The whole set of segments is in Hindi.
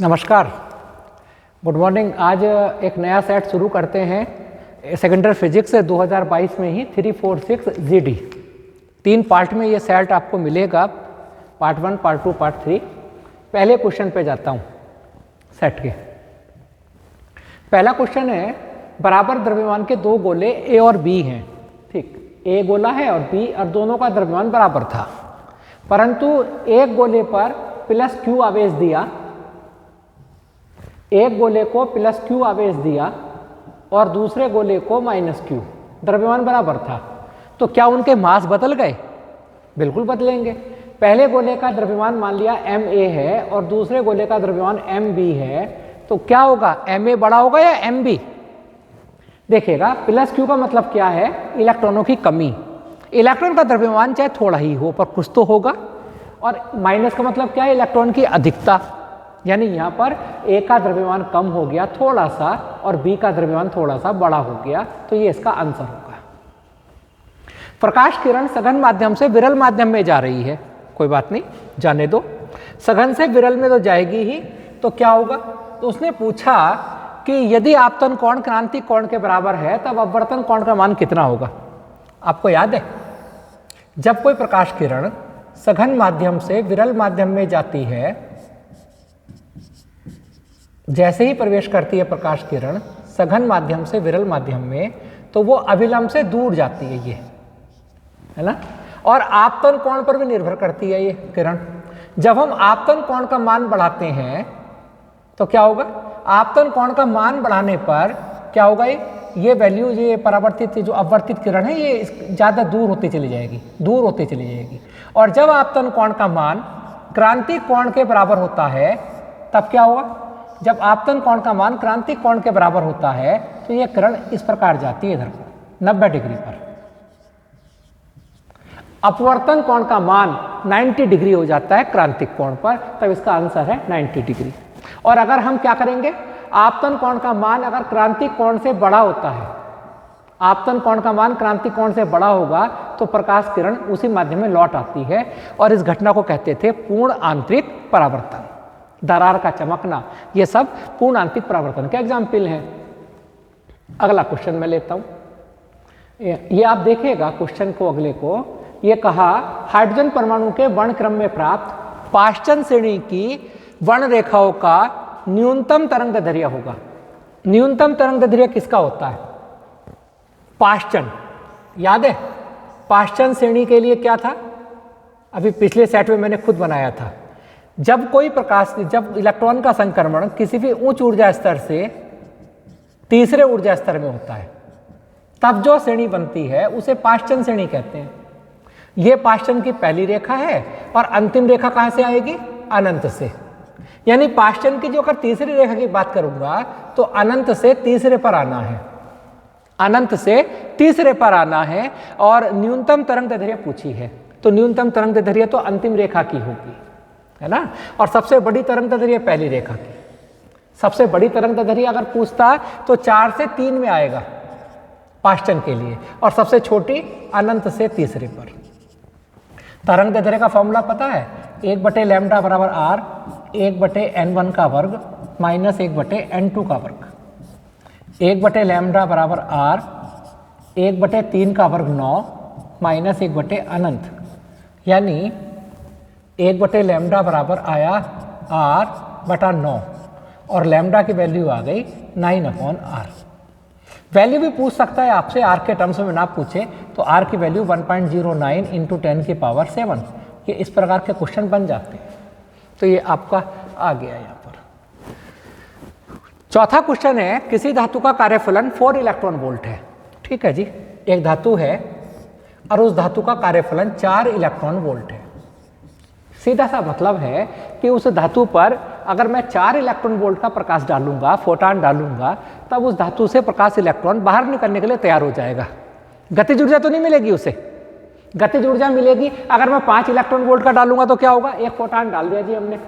नमस्कार, गुड मॉर्निंग। आज एक नया सेट शुरू करते हैं सेकेंडरी फिजिक्स 2022 में ही 346 GD। 3 पार्ट में ये सेट आपको मिलेगा, पार्ट 1, पार्ट 2, पार्ट 3। पहले क्वेश्चन पे जाता हूँ सेट के। पहला क्वेश्चन है, बराबर द्रव्यमान के 2 गोले ए और बी हैं। ठीक, ए गोला है और बी, और दोनों का द्रव्यमान बराबर था, परंतु एक गोले पर प्लस क्यू आवेश दिया, एक गोले को प्लस क्यू आवेश दिया और दूसरे गोले को माइनस क्यू। द्रव्यमान बराबर था, तो क्या उनके मास बदल गए? बिल्कुल बदलेंगे। पहले गोले का द्रव्यमान मान लिया ma है और दूसरे गोले का द्रव्यमान mb है, तो क्या होगा? ma बड़ा होगा या mb? देखिएगा, प्लस क्यू का मतलब क्या है? इलेक्ट्रॉनों की कमी। इलेक्ट्रॉन का द्रव्यमान चाहे थोड़ा ही हो पर कुछ तो होगा, और माइनस का मतलब क्या है? इलेक्ट्रॉन की अधिकता। यानी यहाँ पर ए का द्रव्यमान कम हो गया थोड़ा सा और बी का द्रव्यमान थोड़ा सा बड़ा हो गया, तो ये इसका आंसर होगा। प्रकाश किरण सघन माध्यम से विरल माध्यम में जा रही है, कोई बात नहीं, जाने दो। सघन से विरल में तो जाएगी ही, तो क्या होगा? तो उसने पूछा कि यदि आपतन कोण क्रांतिक कोण के बराबर है तब अपवर्तन कोण का मान कितना होगा? आपको याद है, जब कोई प्रकाश किरण सघन माध्यम से विरल माध्यम में जाती है, जैसे ही प्रवेश करती है प्रकाश किरण सघन माध्यम से विरल माध्यम में, तो वो अभिलंब से दूर जाती है, ये है ना। और आपतन कोण पर भी निर्भर करती है ये किरण। जब हम आपतन कोण का मान बढ़ाते हैं तो क्या होगा? आपतन कोण का मान बढ़ाने पर क्या होगा? ये वैल्यू, ये परावर्तित जो अपवर्तित किरण है, ये ज़्यादा दूर होती चली जाएगी, दूर होती चली जाएगी। और जब आपतन कोण का मान क्रांतिक कोण के बराबर होता है, तब क्या होगा? जब आपतन कोण का मान क्रांतिक कोण के बराबर होता है तो यह किरण इस प्रकार जाती है, इधर को 90 डिग्री पर। अपवर्तन कोण का मान 90 डिग्री हो जाता है क्रांतिक कोण पर, तब इसका आंसर है 90 डिग्री। और अगर हम क्या करेंगे, आपतन कोण का मान अगर क्रांतिक कोण से बड़ा होता है, आपतन कोण का मान क्रांतिक कोण से बड़ा होगा, तो प्रकाश किरण उसी माध्यम में लौट आती है, और इस घटना को कहते थे पूर्ण आंतरिक परावर्तन। दरार का चमकना, ये सब पूर्ण आंतरिक परावर्तन के एग्जाम्पल हैं। अगला क्वेश्चन मैं लेता हूं, ये आप देखिएगा क्वेश्चन को, अगले को। ये कहा, हाइड्रोजन परमाणु के वर्ण क्रम में प्राप्त पाश्चन श्रेणी की वर्ण रेखाओं का न्यूनतम तरंगदैर्घ्य होगा। न्यूनतम तरंगदैर्घ्य किसका होता है? पाश्चन। याद है पाश्चन श्रेणी के लिए क्या था? अभी पिछले सेट में मैंने खुद बनाया था। जब कोई प्रकाश, जब इलेक्ट्रॉन का संक्रमण किसी भी उच्च ऊर्जा स्तर से तीसरे ऊर्जा स्तर में होता है, तब जो श्रेणी बनती है उसे पाश्चन श्रेणी कहते हैं। यह पाश्चन की पहली रेखा है, और अंतिम रेखा कहां से आएगी? अनंत से। यानी पाश्चन की जो अगर तीसरी रेखा की बात करूंगा तो अनंत से तीसरे पर आना है, अनंत से तीसरे पर आना है। और न्यूनतम तरंगदैर्घ्य पूछी है, तो न्यूनतम तरंगदैर्घ्य तो अंतिम रेखा की होगी, है ना। और सबसे बड़ी तरंगदैर्घ्य पहली रेखा की। सबसे बड़ी तरंगदैर्घ्य अगर पूछता तो 4 से 3 में आएगा पाश्चन के लिए, और सबसे छोटी अनंत से तीसरे पर। तरंगदैर्घ्य का फॉर्मूला पता है? 1/λ बराबर r, 1/n1 का वर्ग माइनस 1/n2 का वर्ग। 1/λ बराबर r, 1/3 का वर्ग 9 माइनस 1/अनंत, यानी 1/λ बराबर आया r/9, और लैम्डा की वैल्यू आ गई 9/r। वैल्यू भी पूछ सकता है आपसे, r के टर्म्स में ना पूछे तो r की वैल्यू 1.09 × 10⁻7, ये इस प्रकार के क्वेश्चन बन जाते हैं। तो ये आपका आ गया यहाँ पर। चौथा क्वेश्चन है, किसी धातु का कार्यफलन 4 इलेक्ट्रॉन वोल्ट है। ठीक है जी, एक धातु है और उस धातु का कार्यफलन 4 इलेक्ट्रॉन वोल्ट है। सीधा सा मतलब है कि उस धातु पर अगर मैं 4 इलेक्ट्रॉन वोल्ट का प्रकाश डालूंगा, फोटान डालूंगा, तब उस धातु से प्रकाश इलेक्ट्रॉन बाहर निकलने के लिए तैयार हो जाएगा। गतिज ऊर्जा तो नहीं मिलेगी उसे, गतिज ऊर्जा मिलेगी। अगर मैं 5 इलेक्ट्रॉन वोल्ट का डालूंगा तो क्या होगा? एक फोटान डाल दिया जी हमने,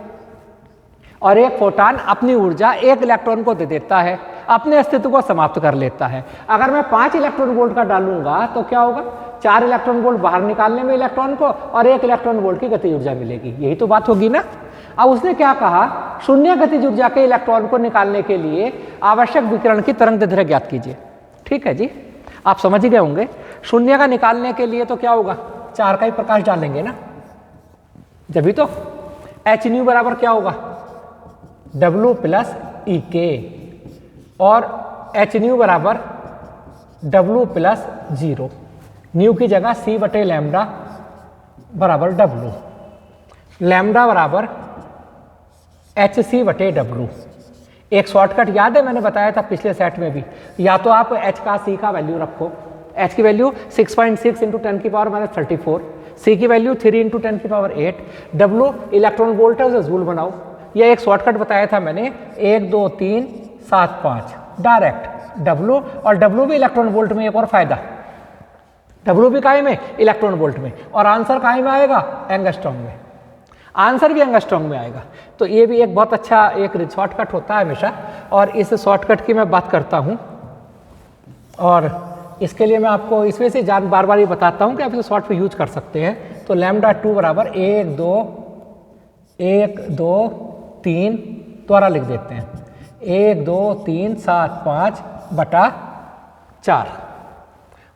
और एक फोटान अपनी ऊर्जा 1 इलेक्ट्रॉन को दे देता है, अपने अस्तित्व को समाप्त कर लेता है। अगर मैं 5 इलेक्ट्रॉन वोल्ट का डालूंगा तो क्या होगा? 4 इलेक्ट्रॉन वोल्ट बाहर निकालने में इलेक्ट्रॉन को और 1 इलेक्ट्रॉन वोल्ट की गतिज ऊर्जा मिलेगी। यही तो बात होगी ना। अब उसने क्या कहा, शून्य गतिज ऊर्जा के इलेक्ट्रॉन को निकालने के लिए आवश्यक विकिरण की तरंगदैर्ध्य ज्ञात कीजिए। ठीक है जी, आप समझ ही गए होंगे। शून्य का निकालने के लिए तो क्या होगा, 4 का ही प्रकाश डालेंगे ना, जब भी तो एच न्यू बराबर क्या होगा, W प्लस ई के, और एच न्यू बराबर W प्लस 0, न्यू की जगह C बटे लैम्डा बराबर W, लैम्डा बराबर एच सी बटे W। एक शॉर्टकट याद है, मैंने बताया था पिछले सेट में भी, या तो आप h का c का वैल्यू रखो, h की वैल्यू 6.6 इंटू 10 की पावर माइनस 34, c की वैल्यू 3 इंटू 10 की पावर 8, W इलेक्ट्रॉन वोल्ट है, उसे जूल बनाओ। यह एक शॉर्टकट बताया था मैंने, 1 2 3 7 5 डायरेक्ट W, और W भी इलेक्ट्रॉन वोल्ट में। एक और फायदा, W भी काहे में, इलेक्ट्रॉन वोल्ट में, और आंसर काहे में आएगा, एंगस्ट्रॉम में, आंसर भी एंगस्ट्रॉम में आएगा। तो ये भी एक बहुत अच्छा एक शॉर्टकट होता है हमेशा, और इस शॉर्टकट की मैं बात करता हूँ, और इसके लिए मैं आपको इस वजह से बार बार ये बताता हूँ कि आप इसे शॉर्ट पे यूज कर सकते हैं। तो लैम्डा 2 बराबर 1 2 3 द्वारा लिख देते हैं, 1 2 3 7 5 बटा 4,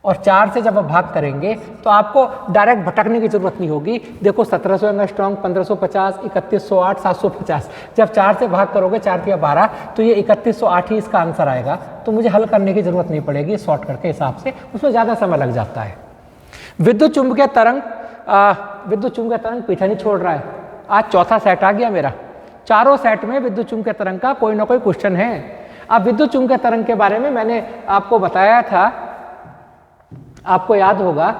और 4 से जब आप भाग करेंगे तो आपको डायरेक्ट भटकने की जरूरत नहीं होगी। देखो 1700 एंगस्ट्रॉम, 1550, 3108, 750, जब 4 से भाग करोगे 4 या 12, तो ये 3108 ही इसका आंसर आएगा। तो मुझे हल करने की जरूरत नहीं पड़ेगी शॉर्टकट के हिसाब से, उसमें ज़्यादा समय लग जाता है। विद्युत चुंबकीय तरंग पीछा नहीं छोड़ रहा है। आज चौथा सेट आ गया मेरा, चारों सेट में विद्युत चुंबकीय तरंग का कोई ना कोई क्वेश्चन है। अब विद्युत चुंबकीय तरंग के बारे में मैंने आपको बताया था, आपको याद होगा,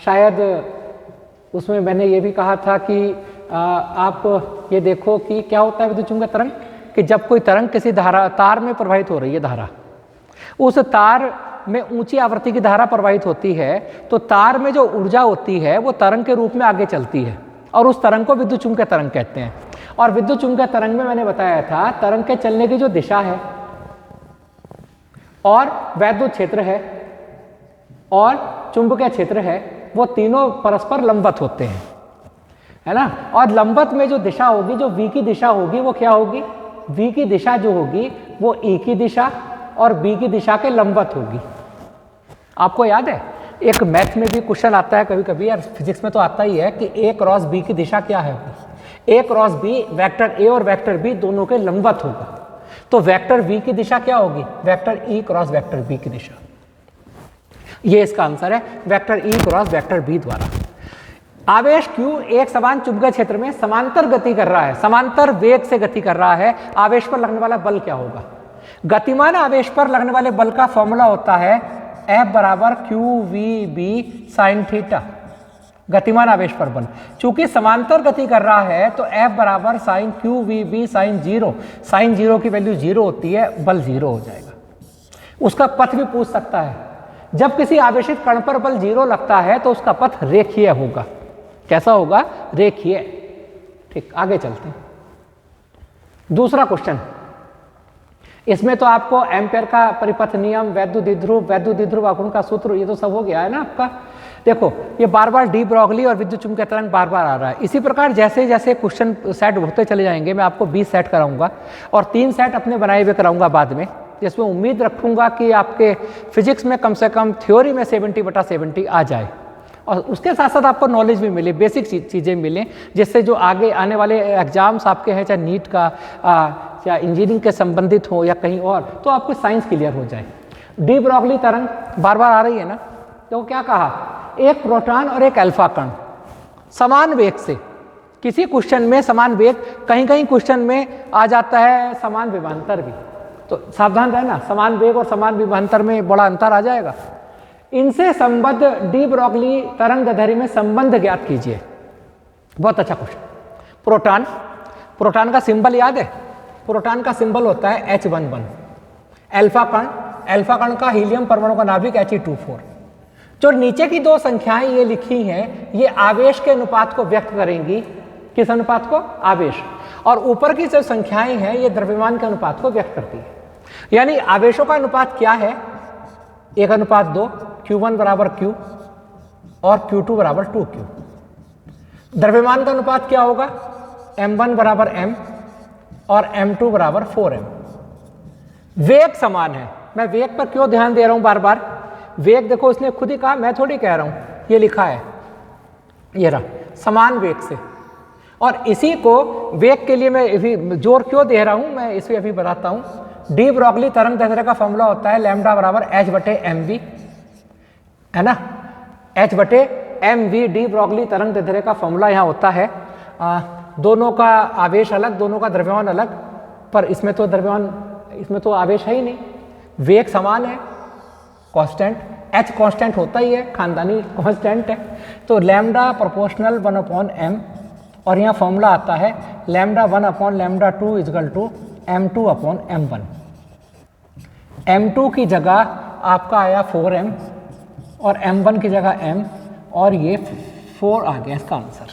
शायद उसमें मैंने ये भी कहा था कि आप ये देखो कि क्या होता है विद्युत चुंबकीय तरंग, कि जब कोई तरंग किसी तार में प्रवाहित हो रही है, धारा उस तार में ऊंची आवृत्ति की धारा प्रवाहित होती है, तो तार में जो ऊर्जा होती है वो तरंग के रूप में आगे चलती है, और उस तरंग को विद्युत चुंबकीय तरंग कहते हैं। और विद्युत चुंबकीय तरंग में मैंने बताया था, तरंग के चलने की जो दिशा है, और वैद्युत क्षेत्र है, और चुंबकीय क्षेत्र है, वो तीनों परस्पर लंबवत होते हैं, है ना। और लंबवत में जो दिशा होगी, जो v की दिशा होगी, वो क्या होगी, v की दिशा जो होगी वो e की दिशा और b की दिशा के लंबवत होगी। आपको याद है, एक मैथ में भी क्वेश्चन आता है कभी कभी, यार फिजिक्स में तो आता ही है, कि a क्रॉस b की दिशा क्या है, a cross b vector a और वेक्टर b दोनों के लंबवत होगा। तो वेक्टर v की दिशा क्या होगी, vector e cross vector b की दिशा। ये इसका आंसर है, vector E cross vector B द्वारा। आवेश Q एक समान चुंबकीय क्षेत्र में समांतर गति कर रहा है, समांतर वेग से गति कर रहा है, आवेश पर लगने वाला बल क्या होगा। गतिमान आवेश पर लगने वाले बल का फॉर्मूला होता है F बराबर QVB साइन थीटा, गतिमान आवेश पर बल। चूंकि समांतर गति कर रहा है तो F बराबर साइन QVB साइन 0, साइन 0 की वैल्यू 0 होती है, बल 0 हो जाएगा। उसका पथ भी पूछ सकता है, जब किसी आवेशित कण पर बल 0 लगता है तो उसका पथ रेखीय होगा। कैसा होगा, रेखीय। ठीक, आगे चलते हैं। दूसरा क्वेश्चन, इसमें तो आपको एम्पेयर का परिपथ नियम, वैद्युत द्विध्रुव आघूर्ण का सूत्र, ये तो सब हो गया है ना आपका। देखो ये बार बार डी ब्रॉगली और विद्युत चुंबकीय तरंग बार बार आ रहा है। इसी प्रकार जैसे जैसे क्वेश्चन सेट होते चले जाएंगे, मैं आपको 20 सेट कराऊंगा और 3 सेट अपने बनाए हुए कराऊंगा बाद में, जिसमें उम्मीद रखूंगा कि आपके फिजिक्स में कम से कम थ्योरी में 70/70 आ जाए, और उसके साथ साथ आपको नॉलेज भी मिले, बेसिक चीज़ें मिलें, जिससे जो आगे आने वाले एग्जाम्स आपके हैं, चाहे नीट का या इंजीनियरिंग के संबंधित हो या कहीं और, तो आपको साइंस क्लियर हो जाए। डी ब्रॉगली तरंग बार बार आ रही है ना, तो क्या कहा, एक प्रोटॉन और एक अल्फा कण समान वेग से, किसी क्वेश्चन में समान वेग, कहीं कहीं क्वेश्चन में आ जाता है समान विभवांतर भी, तो सावधान रहना, समान वेग और समान विभवांतर में बड़ा अंतर आ जाएगा। इनसे संबद्ध डी ब्रॉगली तरंगदैर्ध्य में संबंध ज्ञात कीजिए। बहुत अच्छा क्वेश्चन। प्रोटॉन का सिंबल याद है, प्रोटॉन का सिंबल होता है H11। अल्फा कण का हीलियम परमाणु का नाभिक He24। जो नीचे की 2 संख्याएं ये लिखी हैं, ये आवेश के अनुपात को व्यक्त करेंगी। किस अनुपात को, आवेश। और ऊपर की जो संख्याएं हैं ये द्रव्यमान के अनुपात को व्यक्त करती है। यानी आवेशों का अनुपात क्या है, 1:2, Q1 बराबर Q और Q2 बराबर 2Q। द्रव्यमान का अनुपात क्या होगा, m1 बराबर m और m2 बराबर 4m। वेग समान है। मैं वेग पर क्यों ध्यान दे रहा हूं बार बार? वेग देखो उसने खुद ही कहा, मैं थोड़ी कह रहा हूं, ये लिखा है, ये रहा, समान वेग से। और इसी को वेग के लिए मैं अभी जोर क्यों दे रहा हूं, मैं इसे अभी बताता हूं। डी ब्रॉगली तरंग दैर्ध्य का फॉर्मूला होता है लैम्डा बराबर h बटे एम वी, है ना, h बटे एम वी। डी ब्रॉगली तरंग दैर्ध्य का फॉर्मूला यहाँ होता है, दोनों का आवेश अलग, दोनों का द्रव्यमान अलग, पर इसमें तो द्रव्यमान, इसमें तो आवेश है ही नहीं। वेग समान है, कांस्टेंट, h कांस्टेंट होता ही है, खानदानी कांस्टेंट है। तो लैम्डा प्रोपोर्शनल 1/m, और यहाँ फॉर्मूला आता है lambda 1/λ2 is equal to m2/m1। m2 की जगह आपका आया 4m और m1 की जगह m, और ये 4 आ गया इसका आंसर।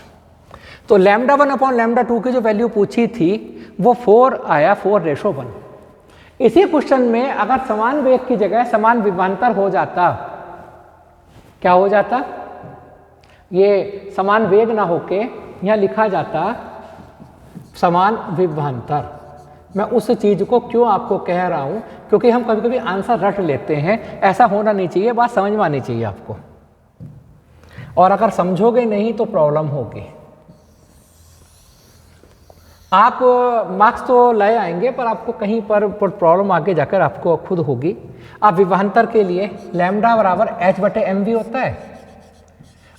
तो लैम्डा 1/λ2 की जो वैल्यू पूछी थी वो 4 आया, 4:1। इसी क्वेश्चन में अगर समान वेग की जगह समान विभवांतर हो जाता, क्या हो जाता? ये समान वेग ना होके यहाँ लिखा जाता समान विभवांतर। मैं उस चीज को क्यों आपको कह रहा हूं, क्योंकि हम कभी कभी आंसर रट लेते हैं, ऐसा होना नहीं चाहिए, बात समझ में आनी चाहिए आपको। और अगर समझोगे नहीं तो प्रॉब्लम होगी। आप मार्क्स तो ले आएंगे पर आपको कहीं पर प्रॉब्लम आगे जाकर आपको खुद होगी। आप विभवांतर के लिए लैम्डा बराबर h बटे एम वी होता है।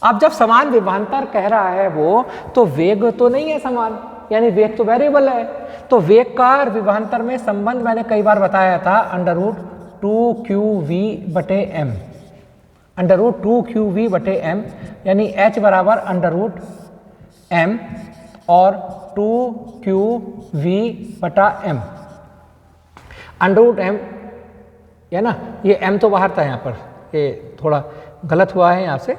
अब जब समान विभवांतर कह रहा है वो, तो वेग तो नहीं है समान, यानी वेग तो वेरिएबल है। तो वेग का और विभवांतर में संबंध मैंने कई बार बताया था, √2qv बटे m, √2qv बटे m, यानी h बराबर √m और 2qv बटा m। √m है ना, ये m तो बाहर था, यहाँ पर ये थोड़ा गलत हुआ है यहाँ से,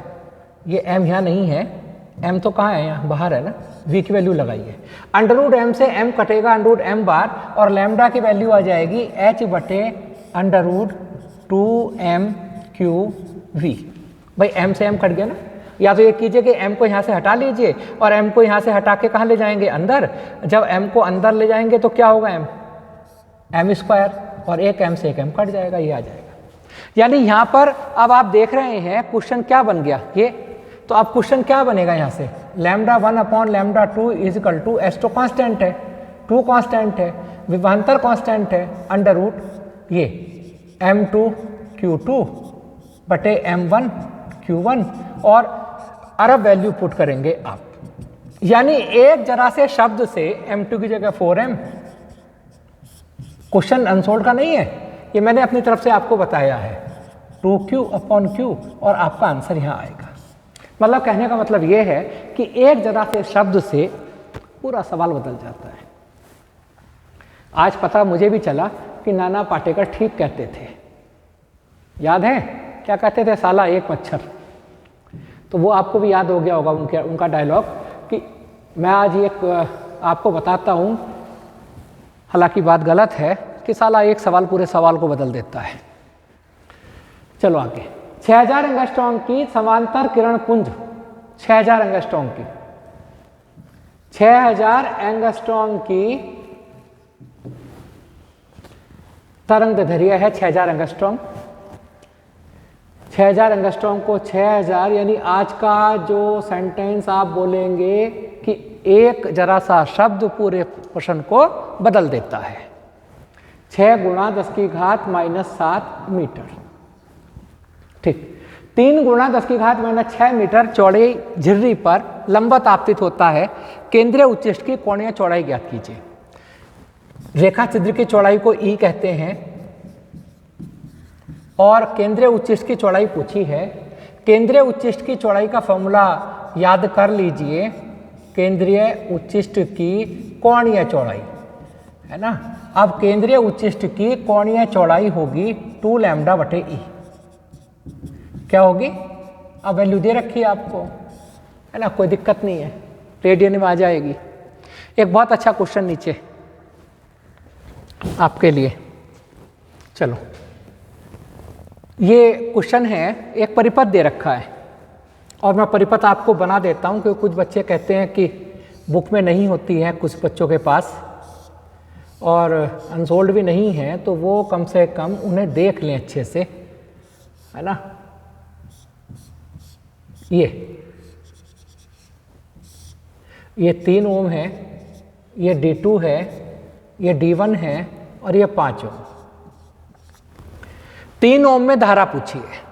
ये m यहाँ नहीं है, m तो कहाँ है, यहाँ बाहर है ना, v की वैल्यू लगाइए। √m से m कटेगा √m बार, और लैम्डा की वैल्यू आ जाएगी h बटे √2mqv। भाई m से m कट गया ना, या तो ये कीजिए कि m को यहाँ से हटा लीजिए और m को यहाँ से हटा के कहाँ ले जाएंगे, अंदर। जब m को अंदर ले जाएंगे तो क्या होगा, m स्क्वायर, और एक m से एक m कट जाएगा, ये आ जाएगा। यानी यहाँ पर अब आप देख रहे हैं क्वेश्चन क्या बन गया ये, तो अब क्वेश्चन क्या बनेगा यहाँ से, लैम्डा 1/λ2 इजकल टू h तो कांस्टेंट है, 2 कांस्टेंट है, विभवांतर कांस्टेंट है, अंडर √ ये m2q2 बटे m1q1, और अरब वैल्यू पुट करेंगे आप। यानी एक जरा से शब्द से m2 की जगह 4m, क्वेश्चन अनसोल्ड का नहीं है, ये मैंने अपनी तरफ से आपको बताया है, 2q/q, और आपका आंसर यहाँ आएगा। मतलब कहने का मतलब ये है कि एक जरा से शब्द से पूरा सवाल बदल जाता है। आज पता मुझे भी चला कि नाना पाटेकर ठीक कहते थे, याद है क्या कहते थे, साला एक मच्छर। तो वो आपको भी याद हो गया होगा उनका डायलॉग, कि मैं आज एक आपको बताता हूँ, हालांकि बात गलत है, कि साला एक सवाल पूरे सवाल को बदल देता है। चलो आगे, 6000 एंगस्ट्रॉम की समांतर किरण पुंज, 6000 एंगस्ट्रॉम की, 6000 एंगस्ट्रॉम की तरंग दैर्ध्य है 6000 एंगस्ट्रॉम। 6000 एंगस्ट्रॉम को 6000, यानी आज का जो सेंटेंस आप बोलेंगे कि एक जरा सा शब्द पूरे प्रश्न को बदल देता है। 6 × 10⁻⁻7 मीटर, ठीक। 3 × 10⁻⁻6 मीटर चौड़ी झिर्री पर लंबवत आपतित होता है। केंद्रीय उच्चिष्ट की कोणीय चौड़ाई ज्ञात कीजिए। रेखा छिद्र की चौड़ाई को ई कहते हैं, और केंद्रीय उच्चिष्ट की चौड़ाई पूछी है। केंद्रीय उच्चिष्ट की चौड़ाई का फॉर्मूला याद कर लीजिए, केंद्रीय उच्चिष्ट की कोणीय चौड़ाई, है ना। अब केंद्रीय उच्चिष्ट की कोणीय चौड़ाई होगी 2λ/e, क्या होगी, अब वैल्यू दे रखी है आपको, है ना, कोई दिक्कत नहीं है, रेडियन में आ जाएगी। एक बहुत अच्छा क्वेश्चन नीचे आपके लिए, चलो ये क्वेश्चन है, एक परिपथ दे रखा है, और मैं परिपथ आपको बना देता हूं, क्योंकि कुछ बच्चे कहते हैं कि बुक में नहीं होती है कुछ बच्चों के पास और अनसोल्ड भी नहीं है, तो वो कम से कम उन्हें देख लें अच्छे से, है ना। ये 3 ओम है, ये D2 है, ये D1 है और ये 5 ओम। 3 ओम में धारा पूछी है।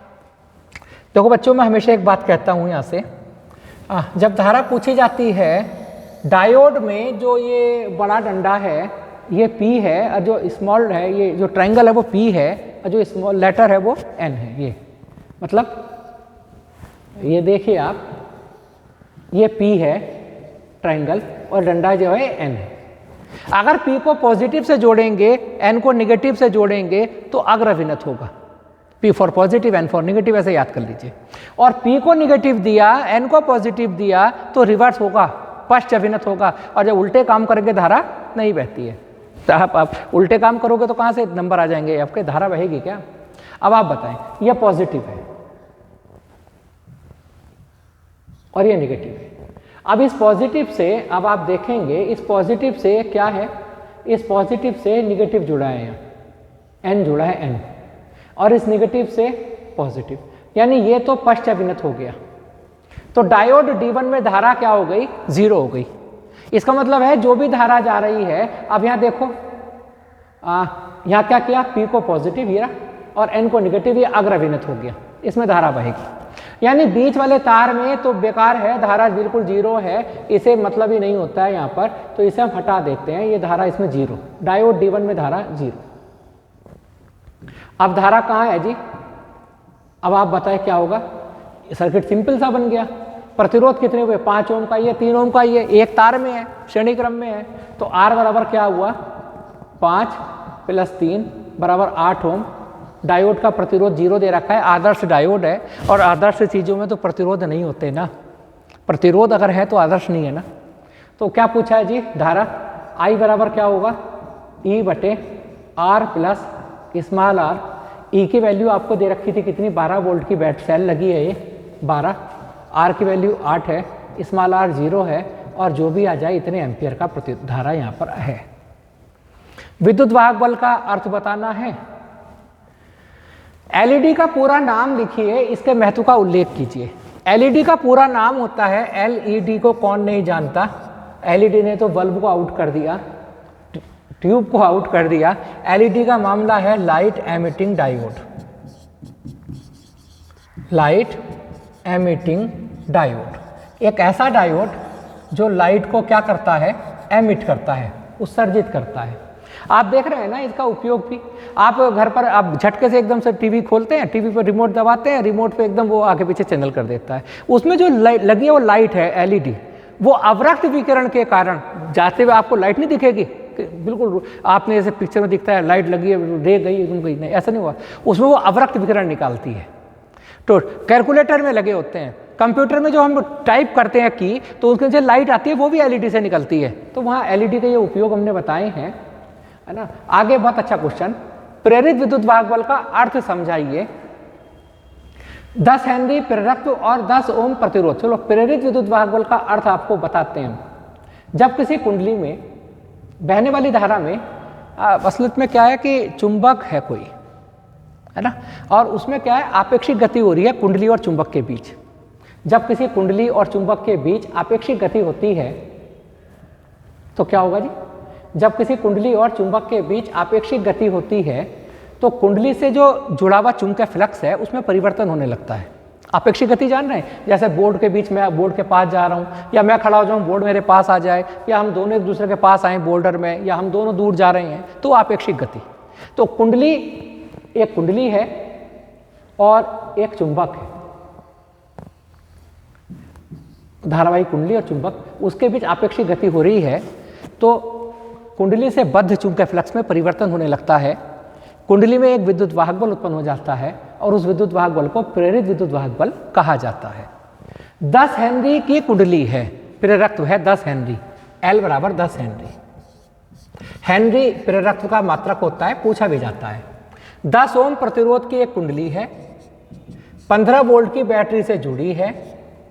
देखो बच्चों, मैं हमेशा एक बात कहता हूं यहां से, जब धारा पूछी जाती है डायोड में, जो ये बड़ा डंडा है ये P है और जो स्मॉल है, ये जो ट्रायंगल है वो P है और जो स्मॉल लेटर है वो N है। ये मतलब ये देखिए आप, ये P है ट्रायंगल और डंडा जो है N है। अगर P को पॉजिटिव से जोड़ेंगे, N को निगेटिव से जोड़ेंगे तो अग्रविनत होगा। P for positive, N for negative, ऐसे याद कर लीजिए। और P को निगेटिव दिया, N को पॉजिटिव दिया तो रिवर्स होगा, पश्च अभिनत होगा। और जब उल्टे काम करेंगे धारा नहीं बहती है। तो आप उल्टे काम करोगे तो कहाँ से नंबर आ जाएंगे आपके, धारा बहेगी क्या। अब आप बताएं, यह पॉजिटिव है और ये निगेटिव है। अब इस पॉजिटिव से, अब आप देखेंगे इस पॉजिटिव से क्या है, इस पॉजिटिव से निगेटिव जुड़ा है, यहाँ N जुड़ा है N, और इस निगेटिव से पॉजिटिव, यानी ये तो पश्च अभिनत हो गया। तो डायोड D1 में धारा क्या हो गई, 0 हो गई। इसका मतलब है जो भी धारा जा रही है, अब यहाँ देखो यहाँ क्या किया, P को पॉजिटिव किया और N को निगेटिव, ये अग्रविनत हो गया, इसमें धारा बहेगी। यानी बीच वाले तार में तो बेकार है, धारा बिल्कुल 0 है, इसे मतलब ही नहीं होता है यहाँ पर, तो इसे हम हटा देते हैं, ये धारा इसमें 0, डायोड D1 में धारा 0। अब धारा कहाँ है जी, अब आप बताएं क्या होगा। सर्किट सिंपल सा बन गया। प्रतिरोध कितने हुए, 5 ओम का ये, 3 ओम का ये, एक तार में है, श्रेणी क्रम में है, तो R बराबर क्या हुआ, 5 + 3 बराबर 8 ओम। डायोड का प्रतिरोध 0 दे रखा है, आदर्श डायोड है, और आदर्श चीज़ों में तो प्रतिरोध नहीं होते ना, प्रतिरोध अगर है तो आदर्श नहीं है ना। तो क्या पूछा है जी, धारा I बराबर क्या होगा, E/R plus small r। E की वैल्यू आपको दे रखी थी कितनी, 12 वोल्ट की बैट सेल लगी है ये 12, R की वैल्यू 8 है, स्मॉल r 0 है, और जो भी आ जाए इतने एम्पियर का धारा यहाँ पर है। विद्युत वाहक बल का अर्थ बताना है। एलईडी का पूरा नाम लिखिए, इसके महत्व का उल्लेख कीजिए। एलईडी का पूरा नाम होता है, एलईडी को कौन नहीं जानता, एलईडी ने तो बल्ब को आउट कर दिया, ट्यूब को आउट कर दिया। एलईडी का मामला है light emitting diode, light emitting diode, एक ऐसा डायोड जो लाइट को क्या करता है, एमिट करता है, उत्सर्जित करता है। आप देख रहे हैं ना इसका उपयोग भी। आप घर पर आप झटके से एकदम से टीवी खोलते हैं, टीवी पर रिमोट दबाते हैं, रिमोट पे एकदम वो आगे पीछे चैनल कर देता है। उसमें जो लाइट लगी है वो लाइट है एलईडी, वो अवरक्त विकिरण के कारण जाते हुए आपको लाइट नहीं दिखेगी, बिल्कुल आपने जैसे पिक्चर में दिखता है लाइट लगी है, रे गई रुक गई, नहीं ऐसा नहीं हुआ, उसमें वो अवरक्त विकिरण निकालती है। तो कैलकुलेटर में लगे होते हैं, कंप्यूटर में जो हम टाइप करते हैं की, तो उसके जो लाइट आती है वो भी एलईडी से निकलती है। तो वहाँ एलईडी के ये उपयोग हमने बताए हैं, है ना। आगे बहुत अच्छा क्वेश्चन, प्रेरित विद्युत वाहक बल का अर्थ समझाइए। 10 हेनरी प्रेरकत्व और 10 ओम प्रतिरोध। चलो प्रेरित विद्युत वाहक बल का अर्थ आपको बताते हैं। जब किसी कुंडली में बहने वाली धारा में असलियत में क्या है कि चुंबक है कोई, है ना, और उसमें क्या है, आपेक्षिक गति हो रही है कुंडली और चुंबक के बीच। जब किसी कुंडली और चुंबक के बीच आपेक्षिक गति होती है तो क्या होगा जी, जब किसी कुंडली और चुंबक के बीच आपेक्षिक गति होती है तो कुंडली से जो जुड़ा हुआ चुंबकीय फ्लक्स है उसमें परिवर्तन होने लगता है। आपेक्षिक गति जान रहे हैं, जैसे बोर्ड के बीच में, बोर्ड के पास जा रहा हूँ, या मैं खड़ा हो जाऊँ बोर्ड मेरे पास आ जाए, या हम दोनों एक दूसरे के पास आए बोर्डर में, या हम दोनों दूर जा रहे हैं, तो आपेक्षिक गति। तो कुंडली, एक कुंडली है और एक चुंबक है, धारावाही कुंडली और चुंबक, उसके बीच आपेक्षिक गति हो रही है, तो कुंडली से बद्ध चुंबकीय फ्लक्स में परिवर्तन होने लगता है। कुंडली में एक विद्युत वाहक बल उत्पन्न हो जाता है और उस विद्युत वाहक बल को प्रेरित विद्युत वाहक बल कहा जाता है। 10 हेनरी की कुंडली है, प्रेरकत्व है 10 हेनरी, L बराबर 10 हेनरी। हेनरी प्रेरकत्व का मात्रक होता है, पूछा भी जाता है। 10 ओम प्रतिरोध की एक कुंडली है, 15 वोल्ट की बैटरी से जुड़ी है,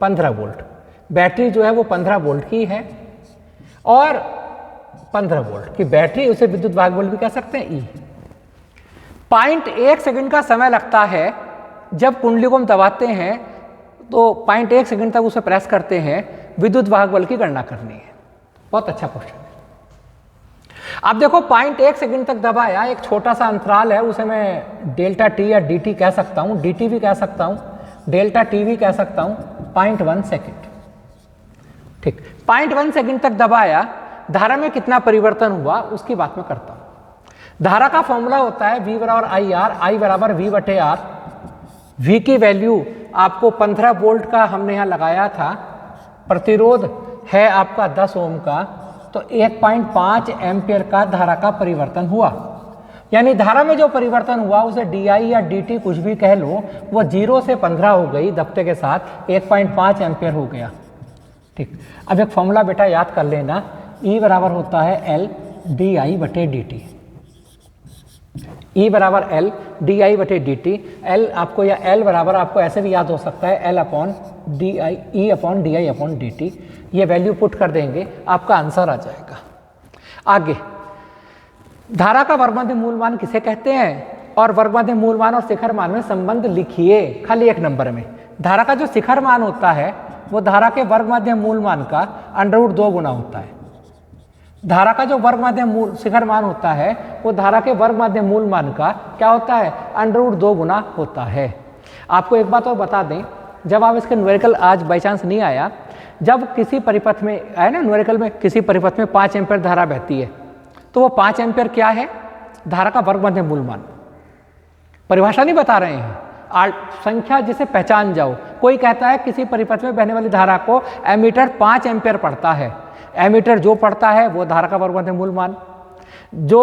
15 वोल्ट बैटरी जो है वो 15 वोल्ट की है, और 15 वोल्ट की बैटरी, उसे विद्युत वाहक बल भी कह सकते हैं ई। 0.1 सेकंड का समय लगता है जब कुंडली को हम दबाते हैं, तो 0.1 सेकंड तक उसे प्रेस करते हैं, विद्युत वाहक बल की गणना करनी है। बहुत अच्छा क्वेश्चन है। अब देखो 0.1 सेकंड तक दबाया, एक छोटा सा अंतराल है, उसे मैं डेल्टा टी या डी टी कह सकता हूं, डी टी भी कह सकता हूं, डेल्टा टी भी कह सकता हूं, 0.1 सेकंड। ठीक, 0.1 सेकंड तक दबाया, धारा में कितना परिवर्तन हुआ उसकी बात मैं करता हूं। धारा का फॉर्मूला होता है V बराबर आई आर, आई बराबर V बटे आर। V की वैल्यू आपको 15 वोल्ट का हमने यहां लगाया था, प्रतिरोध है आपका 10 ओम का, तो 1.5 एम्पियर का धारा का परिवर्तन हुआ। यानी धारा में जो परिवर्तन हुआ उसे डी आई या डी टी कुछ भी कह लो, वो 0 से 15 हो गई, दबते के साथ 1.5 एम्पियर हो गया। ठीक, अब एक फॉर्मूला बेटा याद कर लेना, E बराबर होता है L डी आई बटे डी टी। E बराबर L डी आई बटे डी टी। L आपको या L बराबर आपको ऐसे भी याद हो सकता है L upon D I, E upon D I upon D T. ये वैल्यू पुट कर देंगे, आपका आंसर आ जाएगा। आगे, धारा का वर्गमध्य मूल मान किसे कहते हैं, और वर्गमध्य मूल मान और शिखर मान में संबंध लिखिए खाली एक नंबर में। धारा का जो शिखर मान होता है वो धारा के वर्गमध्य मूल मान का √2 गुना होता है। धारा का जो वर्गमध्य मूल शिखर मान होता है वो धारा के वर्गमध्य मूल मान का क्या होता है, √2 गुना होता है। आपको एक बात और बता दें, जब आप इसके न्यूमेरिकल आज बाई चांस नहीं आया, जब किसी परिपथ में आया ना न्यूमेरिकल में, किसी परिपथ में 5 एम्पियर धारा बहती है, तो वो 5 एम्पियर क्या है, धारा का वर्गमध्य मूल मान। परिभाषा नहीं बता रहे हैं, संख्या जिसे पहचान जाओ। कोई कहता है किसी परिपथ में बहने वाली धारा को एमीटर 5 एम्पियर पढ़ता है, एमीटर जो पढ़ता है वो धारा का वर्गमध्य मूल मान। जो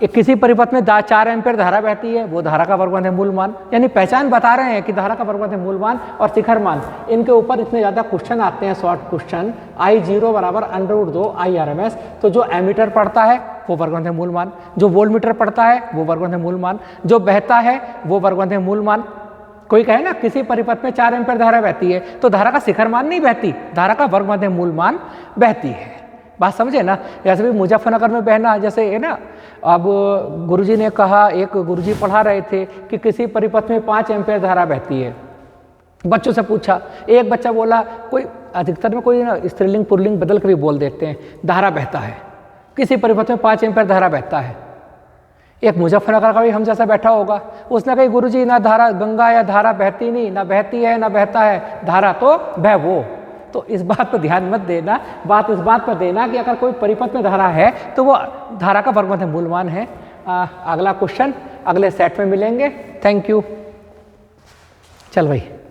किसी परिपथ में 4 एम्पियर धारा बहती है वो धारा का वर्गमध्य मूल मान। यानी पहचान बता रहे हैं कि धारा का वर्गमध्य मूल मान और शिखर मान, इनके ऊपर इतने ज़्यादा क्वेश्चन आते हैं, शॉर्ट क्वेश्चन। I0 बराबर √2 IRMS। तो जो एमीटर पढ़ता है वो वर्गमध्य मूल मान, जो वोल्टमीटर पढ़ता है वो वर्गमध्य मूल मान, जो बहता है वो वर्गमध्य मूल मान। कोई कहे ना किसी परिपथ में 4 एम्पियर धारा बहती है, तो धारा का शिखर मान नहीं बहती, धारा का वर्गमध्य मूल मान बहती है। बात समझे ना। जैसे भी मुजफ्फरनगर में बहना, जैसे है ना, अब गुरुजी ने कहा, एक गुरुजी पढ़ा रहे थे कि किसी परिपथ में 5 एम्पियर धारा बहती है। बच्चों से पूछा, एक बच्चा बोला, कोई अधिकतर में कोई ना स्त्रीलिंग पुल्लिंग बदल के भी बोल देते हैं, धारा बहता है, किसी परिपथ में 5 एम्पियर धारा बहता है। एक मुजफ्फरनगर का भी हम जैसा बैठा होगा, उसने कहा गुरुजी ना धारा गंगा या धारा बहती नहीं, ना बहती है ना बहता है, धारा तो बह वो। तो इस बात पर ध्यान मत देना, बात इस बात पर देना कि अगर कोई परिपथ में धारा है तो वो धारा का वर्गमध्य मूल मान है। अगला क्वेश्चन अगले सेट में मिलेंगे। Thank you. चल भाई।